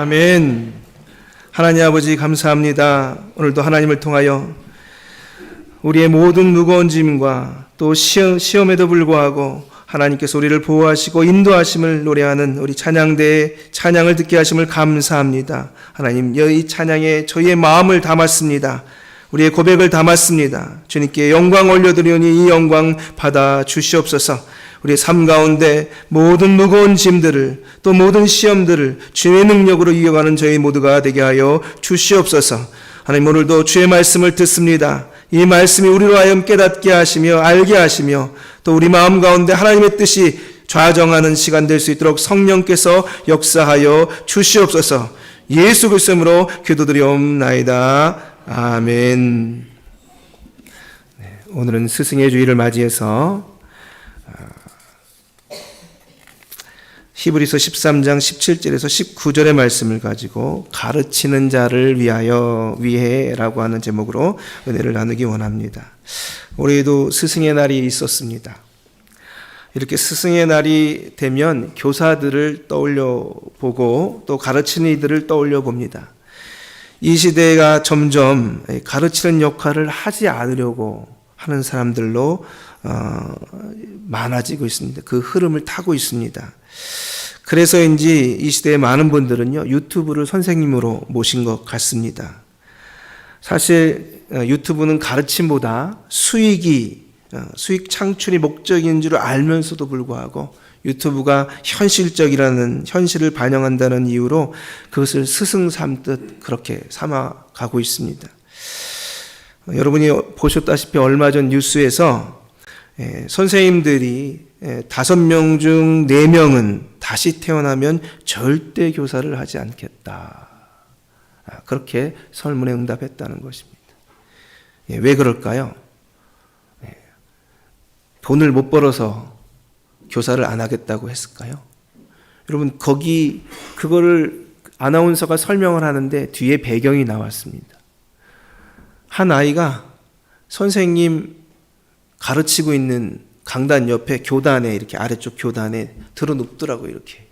아멘. 하나님 아버지 감사합니다. 오늘도 하나님을 통하여 우리의 모든 무거운 짐과 또 시험에도 불구하고 하나님께서 우리를 보호하시고 인도하심을 노래하는 우리 찬양대의 찬양을 듣게 하심을 감사합니다. 하나님, 이 찬양에 저희의 마음을 담았습니다. 우리의 고백을 담았습니다. 주님께 영광 올려드리오니 이 영광 받아 주시옵소서. 우리의 삶 가운데 모든 무거운 짐들을 또 모든 시험들을 주의 능력으로 이겨가는 저희 모두가 되게 하여 주시옵소서. 하나님, 오늘도 주의 말씀을 듣습니다. 이 말씀이 우리로 하여금 깨닫게 하시며 알게 하시며 또 우리 마음 가운데 하나님의 뜻이 좌정하는 시간 될 수 있도록 성령께서 역사하여 주시옵소서. 예수 그리스도 이름으로 기도드리옵나이다. 아멘. 오늘은 스승의 주일을 맞이해서 히브리서 13장 17절에서 19절의 말씀을 가지고 가르치는 자를 위해라고 하는 제목으로 은혜를 나누기 원합니다. 올해에도 스승의 날이 있었습니다. 이렇게 스승의 날이 되면 교사들을 떠올려 보고 또 가르치는 이들을 떠올려 봅니다. 이 시대가 점점 가르치는 역할을 하지 않으려고 하는 사람들로 많아지고 있습니다. 그 흐름을 타고 있습니다. 그래서인지 이 시대의 많은 분들은요, 유튜브를 선생님으로 모신 것 같습니다. 사실 유튜브는 가르침보다 수익 창출이 목적인 줄 알면서도 불구하고 유튜브가 현실적이라는 현실을 반영한다는 이유로 그것을 스승 삼듯 그렇게 삼아가고 있습니다. 여러분이 보셨다시피 얼마 전 뉴스에서 선생님들이 5명 중 4명은 다시 태어나면 절대 교사를 하지 않겠다. 그렇게 설문에 응답했다는 것입니다. 왜 그럴까요? 돈을 못 벌어서 교사를 안 하겠다고 했을까요? 여러분, 그거를 아나운서가 설명을 하는데 뒤에 배경이 나왔습니다. 한 아이가 선생님 가르치고 있는 강단 옆에 교단에, 이렇게 아래쪽 교단에 들어눕더라고요, 이렇게.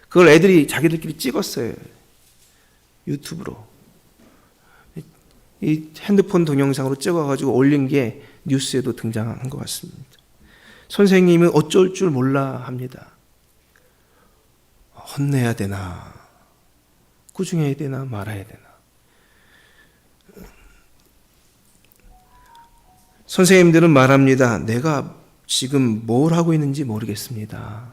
그걸 애들이 자기들끼리 찍었어요. 유튜브로. 이 핸드폰 동영상으로 찍어가지고 올린 게 뉴스에도 등장한 것 같습니다. 선생님은 어쩔 줄 몰라 합니다. 혼내야 되나, 꾸중해야 되나, 말아야 되나. 선생님들은 말합니다. 내가 지금 뭘 하고 있는지 모르겠습니다.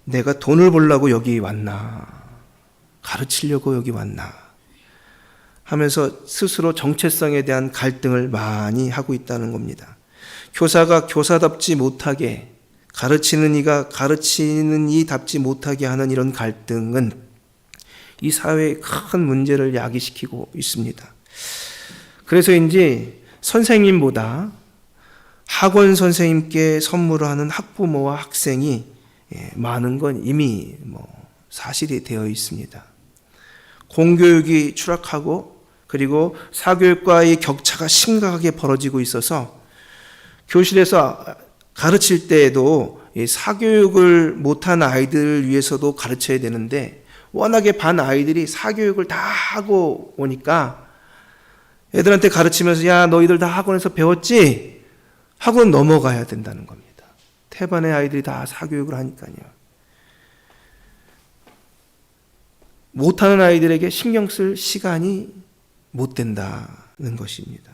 내가 돈을 벌려고 여기 왔나, 가르치려고 여기 왔나 하면서 스스로 정체성에 대한 갈등을 많이 하고 있다는 겁니다. 교사가 교사답지 못하게, 가르치는 이가 가르치는 이답지 못하게 하는 이런 갈등은 이 사회에 큰 문제를 야기시키고 있습니다. 그래서인지 선생님보다 학원 선생님께 선물하는 학부모와 학생이 많은 건 이미 사실이 되어 있습니다. 공교육이 추락하고 그리고 사교육과의 격차가 심각하게 벌어지고 있어서 교실에서 가르칠 때에도 사교육을 못한 아이들을 위해서도 가르쳐야 되는데 워낙에 반 아이들이 사교육을 다 하고 오니까 애들한테 가르치면서 야, 너희들 다 학원에서 배웠지? 하고 넘어가야 된다는 겁니다. 태반의 아이들이 다 사교육을 하니까요. 못하는 아이들에게 신경 쓸 시간이 못 된다는 것입니다.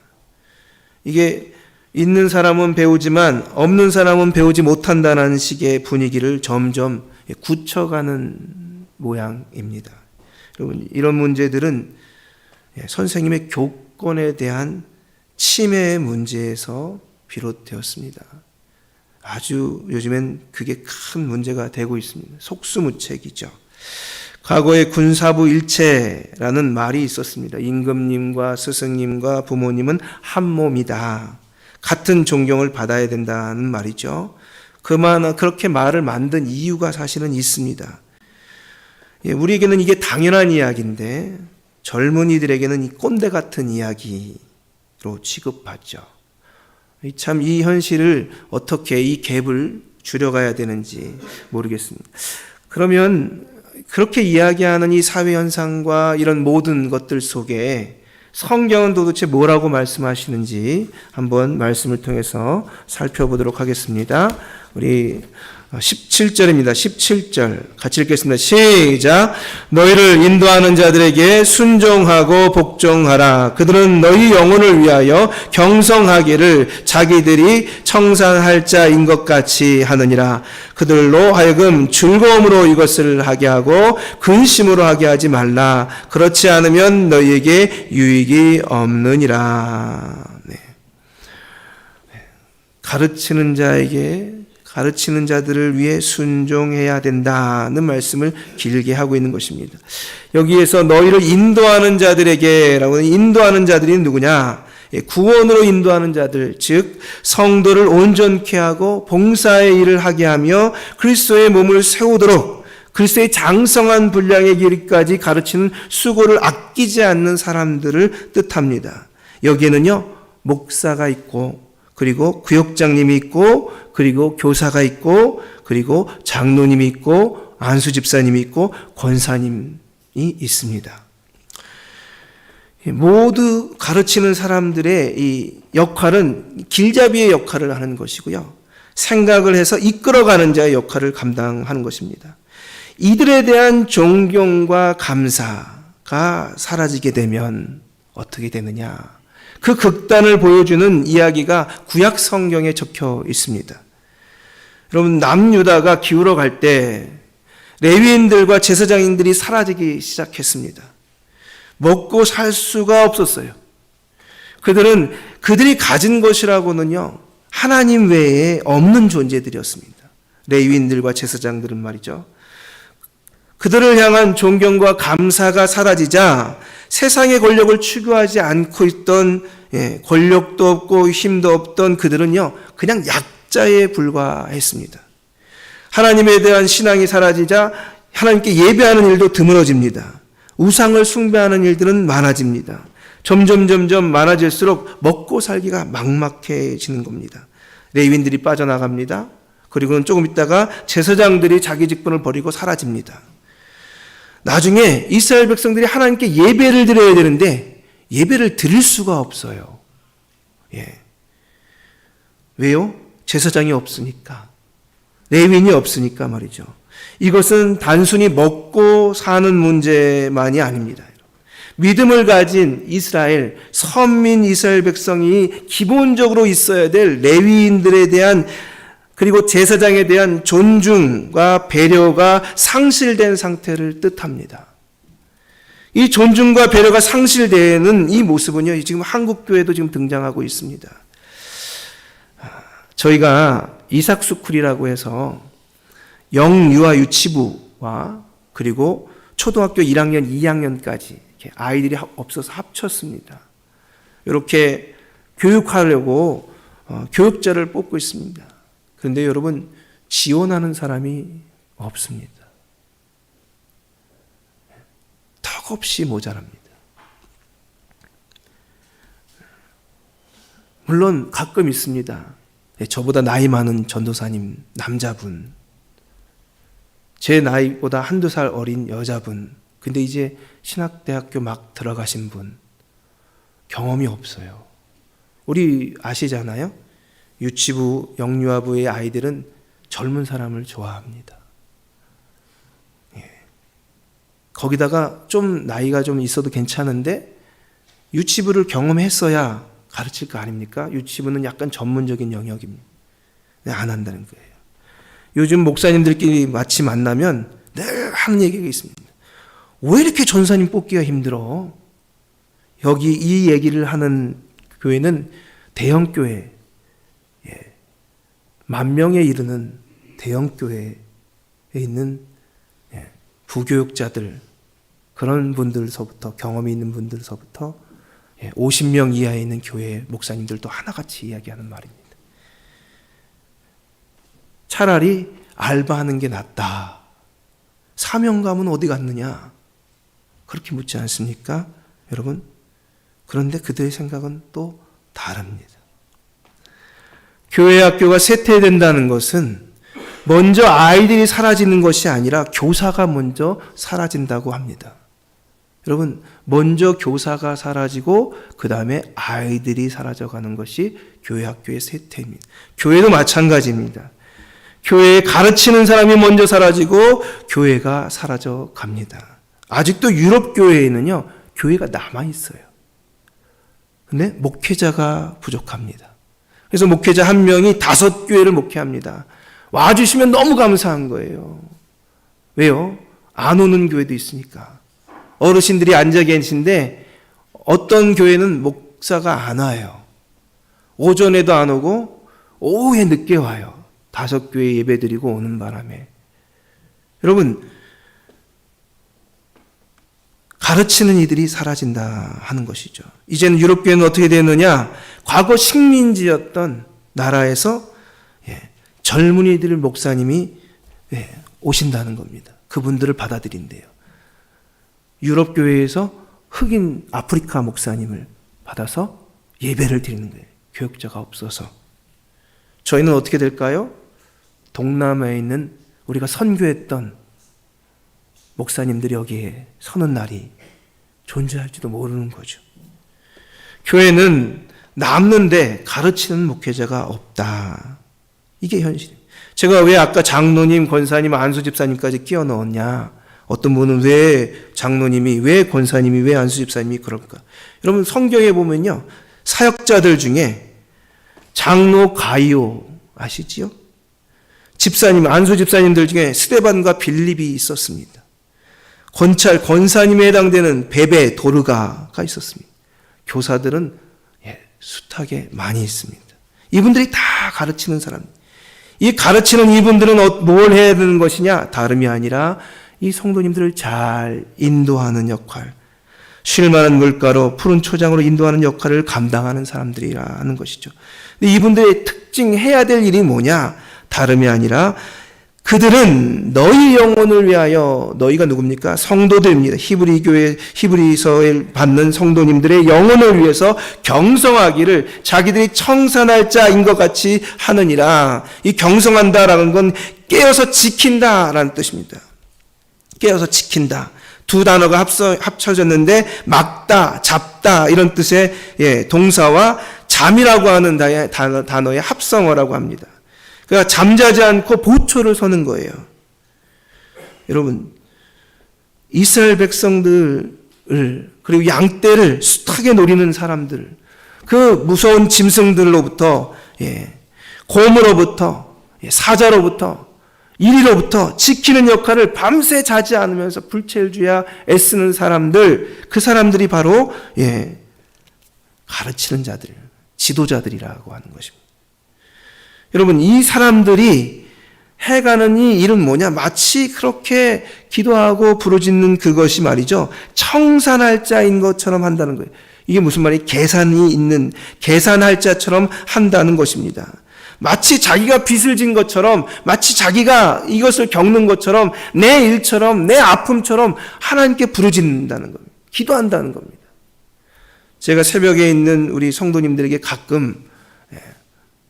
이게 있는 사람은 배우지만 없는 사람은 배우지 못한다는 식의 분위기를 점점 굳혀가는 모양입니다. 여러분, 이런 문제들은 선생님의 교권에 대한 침해의 문제에서 비롯되었습니다. 아주 요즘엔 그게 큰 문제가 되고 있습니다. 속수무책이죠. 과거에 군사부 일체라는 말이 있었습니다. 임금님과 스승님과 부모님은 한 몸이다. 같은 존경을 받아야 된다는 말이죠. 그렇게 말을 만든 이유가 사실은 있습니다. 우리에게는 이게 당연한 이야기인데 젊은이들에게는 이 꼰대 같은 이야기로 취급받죠. 참 이 현실을 어떻게 이 갭을 줄여가야 되는지 모르겠습니다. 그러면 그렇게 이야기하는 이 사회 현상과 이런 모든 것들 속에 성경은 도대체 뭐라고 말씀하시는지 한번 말씀을 통해서 살펴보도록 하겠습니다. 우리 17절입니다. 17절 같이 읽겠습니다. 시작. 너희를 인도하는 자들에게 순종하고 복종하라. 그들은 너희 영혼을 위하여 경성하기를 자기들이 청산할 자인 것 같이 하느니라. 그들로 하여금 즐거움으로 이것을 하게 하고 근심으로 하게 하지 말라. 그렇지 않으면 너희에게 유익이 없느니라. 네. 가르치는 자들을 위해 순종해야 된다는 말씀을 길게 하고 있는 것입니다. 여기에서 너희를 인도하는 자들에게라고, 인도하는 자들이 누구냐? 구원으로 인도하는 자들, 즉 성도를 온전케 하고 봉사의 일을 하게 하며 그리스도의 몸을 세우도록 그리스도의 장성한 분량의 길까지 가르치는 수고를 아끼지 않는 사람들을 뜻합니다. 여기에는요, 목사가 있고, 그리고 구역장님이 있고, 그리고 교사가 있고, 그리고 장로님이 있고, 안수집사님이 있고, 권사님이 있습니다. 모두 가르치는 사람들의 이 역할은 길잡이의 역할을 하는 것이고요. 생각을 해서 이끌어가는 자의 역할을 감당하는 것입니다. 이들에 대한 존경과 감사가 사라지게 되면 어떻게 되느냐? 그 극단을 보여주는 이야기가 구약 성경에 적혀 있습니다. 여러분, 남유다가 기울어 갈 때 레위인들과 제사장인들이 사라지기 시작했습니다. 먹고 살 수가 없었어요. 그들이 가진 것이라고는요, 하나님 외에 없는 존재들이었습니다. 레위인들과 제사장들은 말이죠. 그들을 향한 존경과 감사가 사라지자 세상의 권력을 추구하지 않고 있던, 권력도 없고 힘도 없던 그들은요, 그냥 약자에 불과했습니다. 하나님에 대한 신앙이 사라지자 하나님께 예배하는 일도 드물어집니다. 우상을 숭배하는 일들은 많아집니다. 점점 많아질수록 먹고 살기가 막막해지는 겁니다. 레위인들이 빠져나갑니다. 그리고는 조금 있다가 제사장들이 자기 직분을 버리고 사라집니다. 나중에 이스라엘 백성들이 하나님께 예배를 드려야 되는데 예배를 드릴 수가 없어요. 왜요? 제사장이 없으니까. 레위인이 없으니까 말이죠. 이것은 단순히 먹고 사는 문제만이 아닙니다. 믿음을 가진 이스라엘, 선민 이스라엘 백성이 기본적으로 있어야 될 레위인들에 대한, 그리고 제사장에 대한 존중과 배려가 상실된 상태를 뜻합니다. 이 존중과 배려가 상실되는 이 모습은요, 지금 한국 교회도 지금 등장하고 있습니다. 저희가 이삭스쿨이라고 해서 영유아 유치부와 그리고 초등학교 1학년, 2학년까지 아이들이 없어서 합쳤습니다. 이렇게 교육하려고 교육자를 뽑고 있습니다. 그런데 여러분, 지원하는 사람이 없습니다. 턱없이 모자랍니다. 물론 가끔 있습니다. 저보다 나이 많은 전도사님, 남자분, 제 나이보다 한두 살 어린 여자분, 근데 이제 신학대학교 막 들어가신 분, 경험이 없어요. 우리 아시잖아요? 유치부, 영유아부의 아이들은 젊은 사람을 좋아합니다. 거기다가 좀 나이가 좀 있어도 괜찮은데 유치부를 경험했어야 가르칠 거 아닙니까? 유치부는 약간 전문적인 영역입니다. 안 한다는 거예요. 요즘 목사님들끼리 마치 만나면 늘 하는 얘기가 있습니다. 왜 이렇게 전사님 뽑기가 힘들어? 여기 이 얘기를 하는 교회는 대형교회, 10,000명에 이르는 대형교회에 있는 부교육자들, 그런 분들서부터, 경험이 있는 분들서부터 50명 이하에 있는 교회 목사님들도 하나같이 이야기하는 말입니다. 차라리 알바하는 게 낫다. 사명감은 어디 갔느냐? 그렇게 묻지 않습니까? 여러분, 그런데 그들의 생각은 또 다릅니다. 교회 학교가 쇠퇴된다는 것은 먼저 아이들이 사라지는 것이 아니라 교사가 먼저 사라진다고 합니다. 여러분, 먼저 교사가 사라지고 그 다음에 아이들이 사라져가는 것이 교회 학교의 세태입니다. 교회도 마찬가지입니다. 교회에 가르치는 사람이 먼저 사라지고 교회가 사라져 갑니다. 아직도 유럽 교회에는요, 교회가 남아있어요. 근데 목회자가 부족합니다. 그래서 목회자 한 명이 5교회를 목회합니다. 와주시면 너무 감사한 거예요. 왜요? 안 오는 교회도 있으니까. 어르신들이 앉아 계신데 어떤 교회는 목사가 안 와요. 오전에도 안 오고 오후에 늦게 와요. 5교회 예배 드리고 오는 바람에. 여러분, 가르치는 이들이 사라진다 하는 것이죠. 이제는 유럽교회는 어떻게 되느냐? 과거 식민지였던 나라에서 젊은이들 목사님이 오신다는 겁니다. 그분들을 받아들인대요. 유럽교회에서 흑인 아프리카 목사님을 받아서 예배를 드리는 거예요. 교역자가 없어서. 저희는 어떻게 될까요? 동남아에 있는 우리가 선교했던 목사님들이 여기에 서는 날이 존재할지도 모르는 거죠. 교회는 남는데 가르치는 목회자가 없다. 이게 현실입니다. 제가 왜 아까 장로님, 권사님, 안수집사님까지 끼워 넣었냐? 어떤 분은 왜 장로님이, 왜 권사님이, 왜 안수집사님이 그럴까? 여러분, 성경에 보면요, 사역자들 중에 장로 가이오 아시지요? 집사님, 안수집사님들 중에 스데반과 빌립이 있었습니다. 권사님에 해당되는 베베, 도르가가 있었습니다. 교사들은 숱하게 많이 있습니다. 이분들이 다 가르치는 사람. 이 가르치는 이분들은 뭘 해야 되는 것이냐? 다름이 아니라 이 성도님들을 잘 인도하는 역할, 쉴 만한 물가로 푸른 초장으로 인도하는 역할을 감당하는 사람들이라는 것이죠. 근데 이분들의 특징, 해야 될 일이 뭐냐? 다름이 아니라 그들은 너희 영혼을 위하여, 너희가 누굽니까? 성도들입니다. 히브리서에 받는 성도님들의 영혼을 위해서 경성하기를 자기들이 청산할 자인 것 같이 하느니라. 이 경성한다라는 건 깨어서 지킨다라는 뜻입니다. 깨어서 지킨다. 두 단어가 합쳐졌는데 막다, 잡다 이런 뜻의 동사와 잠이라고 하는 단어의 합성어라고 합니다. 그러니까 잠자지 않고 보초를 서는 거예요. 여러분, 이스라엘 백성들을, 그리고 양떼를 숱하게 노리는 사람들, 그 무서운 짐승들로부터, 곰으로부터, 사자로부터, 이리로부터 지키는 역할을 밤새 자지 않으면서 불체일주야 애쓰는 사람들, 그 사람들이 바로 가르치는 자들, 지도자들이라고 하는 것입니다. 여러분, 이 사람들이 해가는 이 일은 뭐냐? 마치 그렇게 기도하고 부르짖는 그것이 말이죠, 청산할 자인 것처럼 한다는 거예요. 이게 무슨 말이에요? 계산이 있는, 계산할 자처럼 한다는 것입니다. 마치 자기가 빚을 진 것처럼, 마치 자기가 이것을 겪는 것처럼, 내 일처럼, 내 아픔처럼 하나님께 부르짖는다는 겁니다. 기도한다는 겁니다. 제가 새벽에 있는 우리 성도님들에게 가끔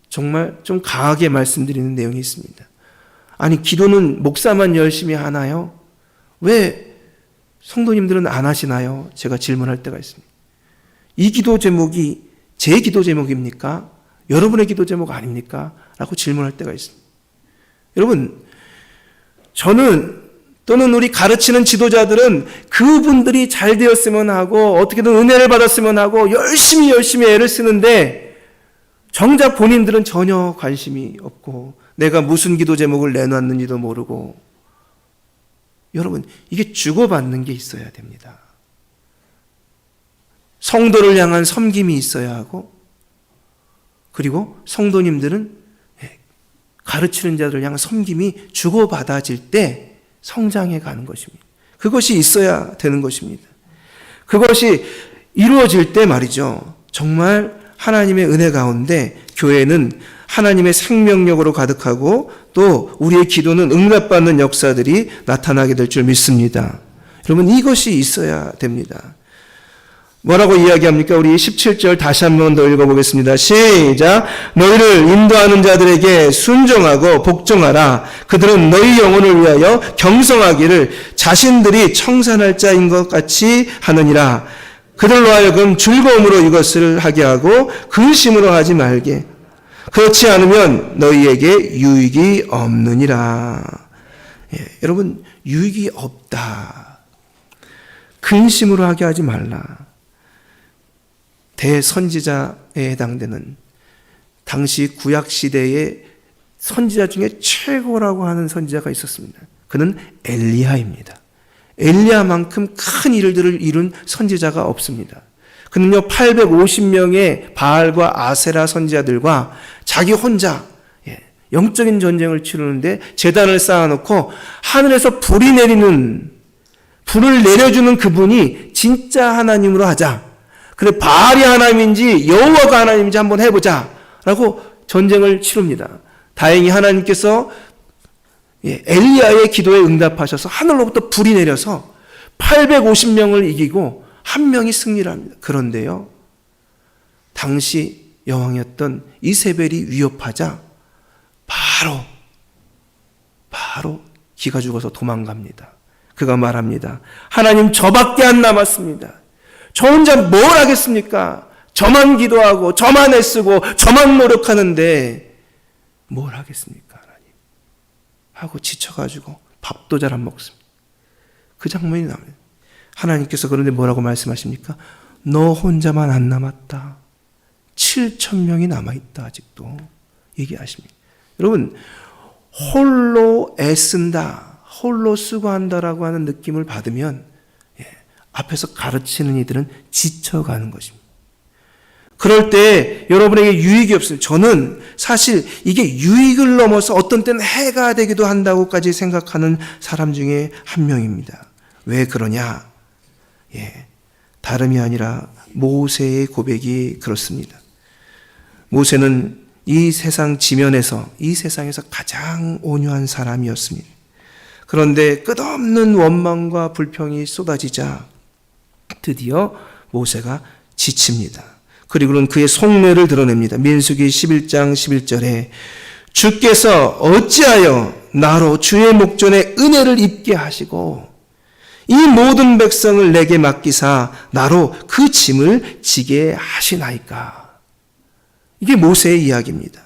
정말 좀 강하게 말씀드리는 내용이 있습니다. 아니, 기도는 목사만 열심히 하나요? 왜 성도님들은 안 하시나요? 제가 질문할 때가 있습니다. 이 기도 제목이 제 기도 제목입니까? 여러분의 기도 제목 아닙니까? 라고 질문할 때가 있습니다. 여러분, 저는, 또는 우리 가르치는 지도자들은 그분들이 잘 되었으면 하고 어떻게든 은혜를 받았으면 하고 열심히 애를 쓰는데 정작 본인들은 전혀 관심이 없고 내가 무슨 기도 제목을 내놨는지도 모르고. 여러분, 이게 주고받는 게 있어야 됩니다. 성도를 향한 섬김이 있어야 하고, 그리고 성도님들은 가르치는 자들을 향한 섬김이 주고받아질 때 성장해 가는 것입니다. 그것이 있어야 되는 것입니다. 그것이 이루어질 때 말이죠, 정말 하나님의 은혜 가운데 교회는 하나님의 생명력으로 가득하고 또 우리의 기도는 응답받는 역사들이 나타나게 될 줄 믿습니다. 여러분, 이것이 있어야 됩니다. 뭐라고 이야기합니까? 우리 17절 다시 한 번 더 읽어보겠습니다. 시작. 너희를 인도하는 자들에게 순종하고 복종하라. 그들은 너희 영혼을 위하여 경성하기를 자신들이 청산할 자인 것 같이 하느니라. 그들로 하여금 즐거움으로 이것을 하게 하고 근심으로 하지 말게. 그렇지 않으면 너희에게 유익이 없느니라. 여러분, 유익이 없다. 근심으로 하게 하지 말라. 대선지자에 해당되는 당시 구약시대의 선지자 중에 최고라고 하는 선지자가 있었습니다. 그는 엘리야입니다. 엘리야만큼 큰 일들을 이룬 선지자가 없습니다. 그는요 850명의 바알과 아세라 선지자들과 자기 혼자 영적인 전쟁을 치르는데 제단을 쌓아놓고 하늘에서 불을 내려주는 그분이 진짜 하나님으로 하자. 그래 바알이 하나님인지 여호와가 하나님인지 한번 해보자 라고 전쟁을 치릅니다. 다행히 하나님께서 엘리야의 기도에 응답하셔서 하늘로부터 불이 내려서 850명을 이기고 한 명이 승리를 합니다. 그런데요 당시 여왕이었던 이세벨이 위협하자 바로 기가 죽어서 도망갑니다. 그가 말합니다. 하나님 저밖에 안 남았습니다. 저 혼자 뭘 하겠습니까? 저만 기도하고 저만 애쓰고 저만 노력하는데 뭘 하겠습니까? 하나님 하고 지쳐가지고 밥도 잘 안 먹습니다. 그 장면이 나옵니다. 하나님께서 그런데 뭐라고 말씀하십니까? 너 혼자만 안 남았다. 7,000명이 남아있다. 아직도 얘기하십니다. 여러분 홀로 애쓴다, 홀로 수고한다라고 하는 느낌을 받으면 앞에서 가르치는 이들은 지쳐가는 것입니다. 그럴 때 여러분에게 유익이 없어요. 저는 사실 이게 유익을 넘어서 어떤 때는 해가 되기도 한다고까지 생각하는 사람 중에 한 명입니다. 왜 그러냐? 다름이 아니라 모세의 고백이 그렇습니다. 모세는 이 세상 지면에서, 이 세상에서 가장 온유한 사람이었습니다. 그런데 끝없는 원망과 불평이 쏟아지자 드디어 모세가 지칩니다. 그리고는 그의 속내를 드러냅니다. 민수기 11장 11절에 주께서 어찌하여 나로 주의 목전에 은혜를 입게 하시고 이 모든 백성을 내게 맡기사 나로 그 짐을 지게 하시나이까. 이게 모세의 이야기입니다.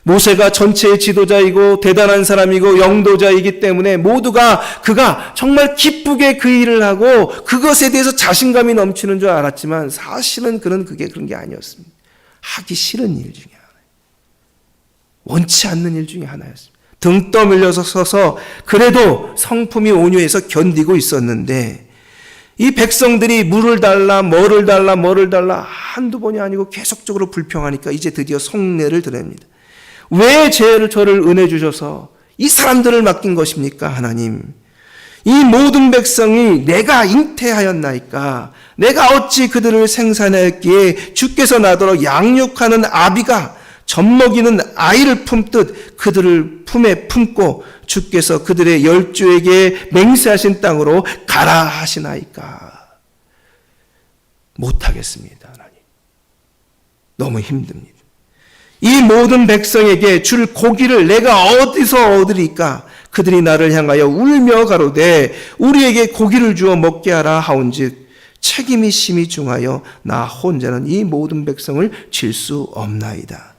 모세가 전체의 지도자이고 대단한 사람이고 영도자이기 때문에 모두가 그가 정말 기쁘게 그 일을 하고 그것에 대해서 자신감이 넘치는 줄 알았지만 사실은 그런 게 아니었습니다. 하기 싫은 일 중에 하나예요. 원치 않는 일 중에 하나였습니다. 등 떠밀려서 서서 그래도 성품이 온유해서 견디고 있었는데 이 백성들이 물을 달라 뭐를 달라 한두 번이 아니고 계속적으로 불평하니까 이제 드디어 속내를 드러냅니다. 왜 저를 은혜 주셔서 이 사람들을 맡긴 것입니까? 하나님, 이 모든 백성이 내가 잉태하였나이까? 내가 어찌 그들을 생산하였기에 주께서 나더러 양육하는 아비가 젖먹이는 아이를 품듯 그들을 품에 품고 주께서 그들의 열조에게 맹세하신 땅으로 가라 하시나이까? 못하겠습니다. 하나님, 너무 힘듭니다. 이 모든 백성에게 줄 고기를 내가 어디서 얻으리까? 그들이 나를 향하여 울며 가로되 우리에게 고기를 주어 먹게 하라 하온즉 책임이 심히 중하여 나 혼자는 이 모든 백성을 질 수 없나이다.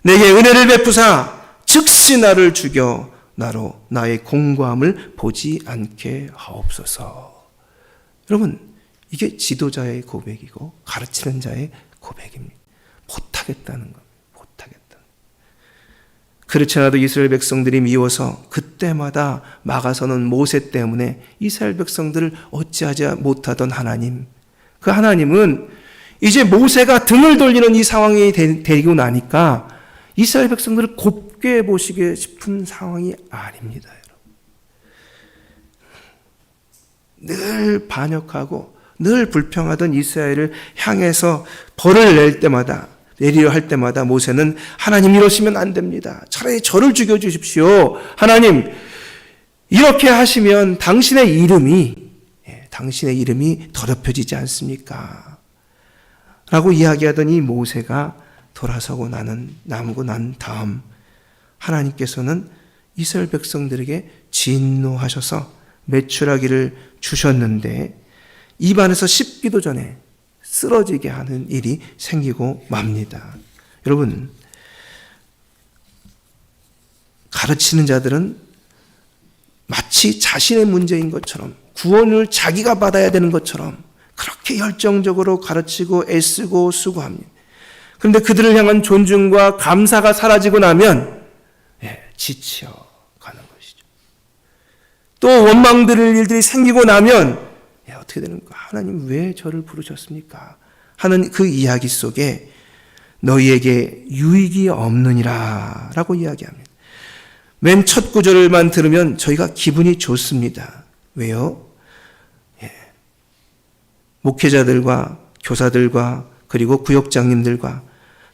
내게 은혜를 베푸사 즉시 나를 죽여 나로 나의 공고함을 보지 않게 하옵소서. 여러분, 이게 지도자의 고백이고 가르치는 자의 고백입니다. 못하겠다는 겁니다. 그렇지 않아도 이스라엘 백성들이 미워서 그때마다 막아서는 모세 때문에 이스라엘 백성들을 어찌하지 못하던 하나님, 그 하나님은 이제 모세가 등을 돌리는 이 상황이 되고 나니까 이스라엘 백성들을 곱게 보시게 싶은 상황이 아닙니다. 늘 반역하고 늘 불평하던 이스라엘을 향해서 벌을 내리려 할 때마다 모세는 하나님 이러시면 안 됩니다. 차라리 저를 죽여주십시오. 하나님 이렇게 하시면 당신의 이름이 더럽혀지지 않습니까? 라고 이야기하던 이 모세가 돌아서고 남고 난 다음 하나님께서는 이스라엘 백성들에게 진노하셔서 메추라기를 주셨는데 입안에서 씹기도 전에 쓰러지게 하는 일이 생기고 맙니다. 여러분, 가르치는 자들은 마치 자신의 문제인 것처럼 구원을 자기가 받아야 되는 것처럼 그렇게 열정적으로 가르치고 애쓰고 수고합니다. 그런데 그들을 향한 존중과 감사가 사라지고 나면 지쳐가는 것이죠. 또 원망 들을 일들이 생기고 나면 어떻게 되는 거야? 하나님 왜 저를 부르셨습니까? 하는 그 이야기 속에 너희에게 유익이 없느니라 라고 이야기합니다. 맨 첫 구절만 들으면 저희가 기분이 좋습니다. 왜요? 목회자들과 교사들과 그리고 구역장님들과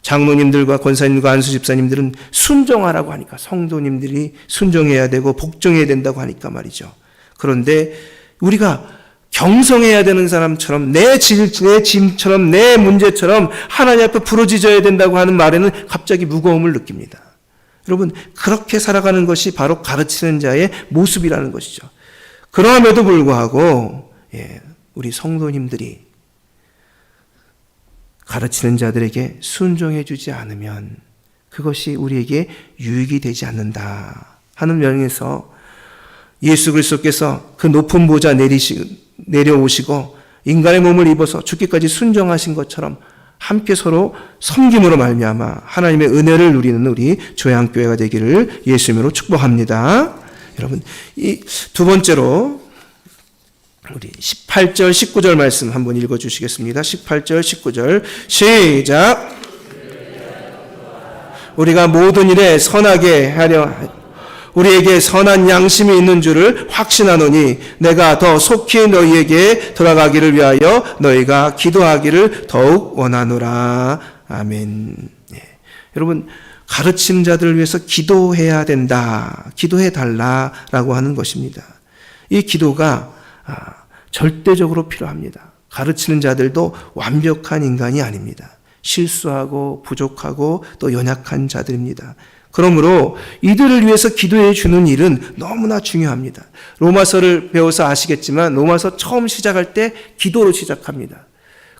장로님들과 권사님들과 안수집사님들은 순종하라고 하니까 성도님들이 순종해야 되고 복종해야 된다고 하니까 말이죠. 그런데 우리가 경성해야 되는 사람처럼 내 짐처럼 내 문제처럼 하나님 앞에 부르짖어야 된다고 하는 말에는 갑자기 무거움을 느낍니다. 여러분, 그렇게 살아가는 것이 바로 가르치는 자의 모습이라는 것이죠. 그럼에도 불구하고 우리 성도님들이 가르치는 자들에게 순종해 주지 않으면 그것이 우리에게 유익이 되지 않는다 하는 면에서 예수 그리스도께서 그 높은 보좌 내려오시고 인간의 몸을 입어서 죽기까지 순종하신 것처럼 함께 서로 섬김으로 말미암아 하나님의 은혜를 누리는 우리 조양교회가 되기를 예수님으로 축복합니다. 여러분, 이 두 번째로 우리 18절 19절 말씀 한번 읽어주시겠습니다. 18절 19절 시작. 우리가 모든 일에 선하게 하려 우리에게 선한 양심이 있는 줄을 확신하노니 내가 더 속히 너희에게 돌아가기를 위하여 너희가 기도하기를 더욱 원하노라. 아멘. 여러분, 가르치는 자들을 위해서 기도해야 된다, 기도해 달라라고 하는 것입니다. 이 기도가 절대적으로 필요합니다. 가르치는 자들도 완벽한 인간이 아닙니다. 실수하고 부족하고 또 연약한 자들입니다. 그러므로 이들을 위해서 기도해 주는 일은 너무나 중요합니다. 로마서를 배워서 아시겠지만 로마서 처음 시작할 때 기도로 시작합니다.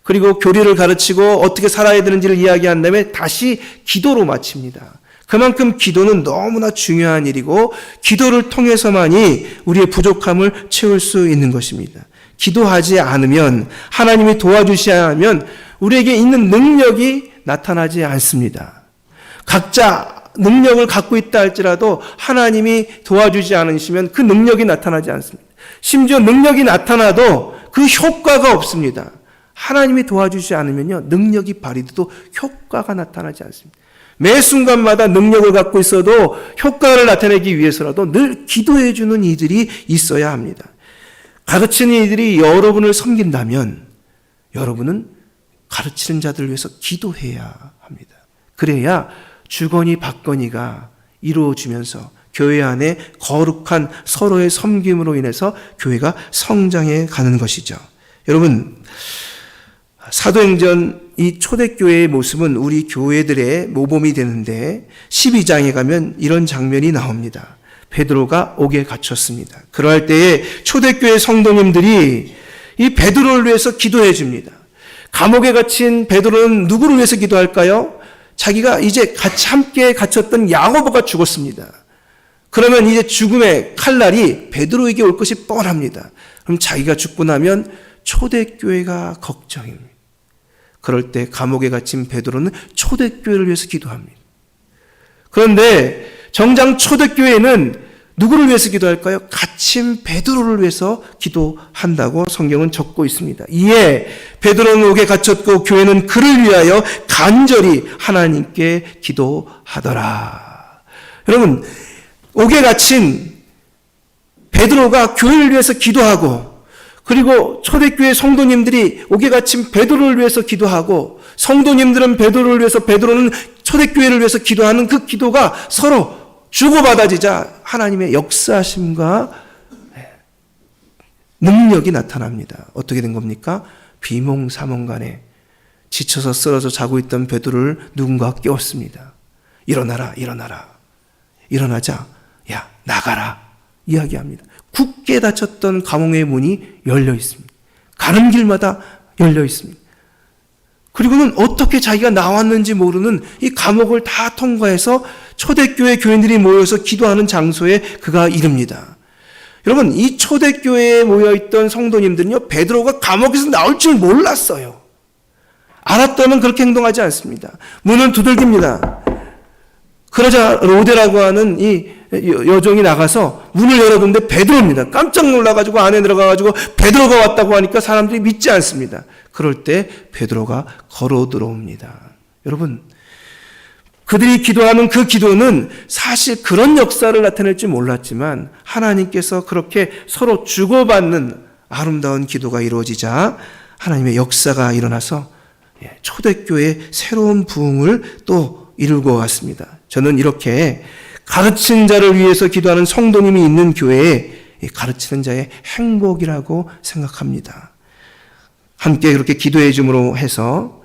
그리고 교리를 가르치고 어떻게 살아야 되는지를 이야기한 다음에 다시 기도로 마칩니다. 그만큼 기도는 너무나 중요한 일이고 기도를 통해서만이 우리의 부족함을 채울 수 있는 것입니다. 기도하지 않으면, 하나님이 도와주시지 않으면 우리에게 있는 능력이 나타나지 않습니다. 각자 능력을 갖고 있다 할지라도 하나님이 도와주지 않으시면 그 능력이 나타나지 않습니다. 심지어 능력이 나타나도 그 효과가 없습니다. 하나님이 도와주지 않으면요, 능력이 발휘돼도 효과가 나타나지 않습니다. 매 순간마다 능력을 갖고 있어도 효과를 나타내기 위해서라도 늘 기도해 주는 이들이 있어야 합니다. 가르치는 이들이 여러분을 섬긴다면 여러분은 가르치는 자들을 위해서 기도해야 합니다. 그래야 주거니 받거니가 이루어지면서 교회 안에 거룩한 서로의 섬김으로 인해서 교회가 성장해 가는 것이죠. 여러분, 사도행전 이 초대교회의 모습은 우리 교회들의 모범이 되는데 12장에 가면 이런 장면이 나옵니다. 베드로가 옥에 갇혔습니다. 그럴 때에 초대교회 성도님들이 이 베드로를 위해서 기도해 줍니다. 감옥에 갇힌 베드로는 누구를 위해서 기도할까요? 자기가 이제 같이 함께 갇혔던 야고보가 죽었습니다. 그러면 이제 죽음의 칼날이 베드로에게 올 것이 뻔합니다. 그럼 자기가 죽고 나면 초대교회가 걱정입니다. 그럴 때 감옥에 갇힌 베드로는 초대교회를 위해서 기도합니다. 그런데 정작 초대교회는 누구를 위해서 기도할까요? 갇힌 베드로를 위해서 기도한다고 성경은 적고 있습니다. 이에 베드로는 옥에 갇혔고 교회는 그를 위하여 간절히 하나님께 기도하더라. 여러분, 옥에 갇힌 베드로가 교회를 위해서 기도하고, 그리고 초대교회 성도님들이 옥에 갇힌 베드로를 위해서 기도하고, 성도님들은 베드로를 위해서, 베드로는 초대교회를 위해서 기도하는 그 기도가 서로 주고받아지자 하나님의 역사하심과 능력이 나타납니다. 어떻게 된 겁니까? 비몽사몽간에 지쳐서 쓰러져 자고 있던 베드로를 누군가 깨웠습니다. 일어나라, 일어나라. 일어나자, 야, 나가라. 이야기합니다. 굳게 닫혔던 감옥의 문이 열려 있습니다. 가는 길마다 열려 있습니다. 그리고는 어떻게 자기가 나왔는지 모르는 이 감옥을 다 통과해서 초대교회 교인들이 모여서 기도하는 장소에 그가 이릅니다. 여러분, 이 초대교회에 모여있던 성도님들은요, 베드로가 감옥에서 나올 줄 몰랐어요. 알았다면 그렇게 행동하지 않습니다. 문을 두들깁니다. 그러자 로데라고 하는 이 여종이 나가서 문을 열어보는데 베드로입니다. 깜짝 놀라가지고 안에 들어가가지고 베드로가 왔다고 하니까 사람들이 믿지 않습니다. 그럴 때 베드로가 걸어 들어옵니다. 여러분, 그들이 기도하는 그 기도는 사실 그런 역사를 나타낼지 몰랐지만 하나님께서 그렇게 서로 주고받는 아름다운 기도가 이루어지자 하나님의 역사가 일어나서 초대교회의 새로운 부흥을 또 이루고 왔습니다. 저는 이렇게 가르치는 자를 위해서 기도하는 성도님이 있는 교회에 가르치는 자의 행복이라고 생각합니다. 함께 그렇게 기도해 줌으로 해서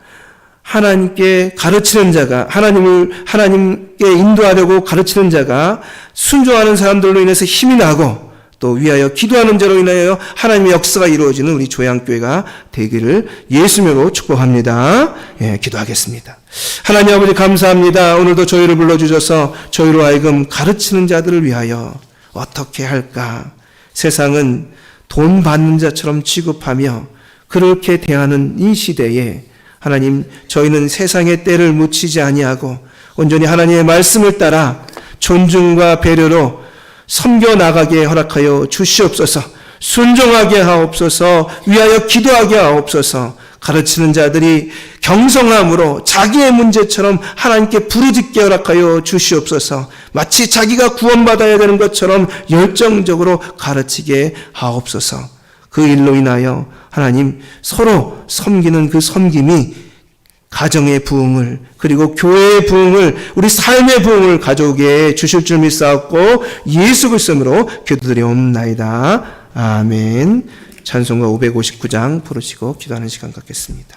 하나님께 가르치는 자가, 하나님께 인도하려고 가르치는 자가 순종하는 사람들로 인해서 힘이 나고 또 위하여 기도하는 자로 인하여 하나님의 역사가 이루어지는 우리 조양교회가 되기를 예수님으로 축복합니다. 기도하겠습니다. 하나님 아버지 감사합니다. 오늘도 저희를 불러주셔서 저희로 하여금 가르치는 자들을 위하여 어떻게 할까? 세상은 돈 받는 자처럼 취급하며 그렇게 대하는 이 시대에 하나님, 저희는 세상의 때를 묻히지 아니하고 온전히 하나님의 말씀을 따라 존중과 배려로 섬겨나가게 허락하여 주시옵소서. 순종하게 하옵소서. 위하여 기도하게 하옵소서. 가르치는 자들이 경성함으로 자기의 문제처럼 하나님께 부르짖게 허락하여 주시옵소서. 마치 자기가 구원받아야 되는 것처럼 열정적으로 가르치게 하옵소서. 그 일로 인하여 하나님 서로 섬기는 그 섬김이 가정의 부흥을 그리고 교회의 부흥을 우리 삶의 부흥을 가져오게 주실 줄 믿사옵고 예수 그리스도로 기도드리옵나이다. 아멘. 찬송가 559장 부르시고 기도하는 시간 갖겠습니다.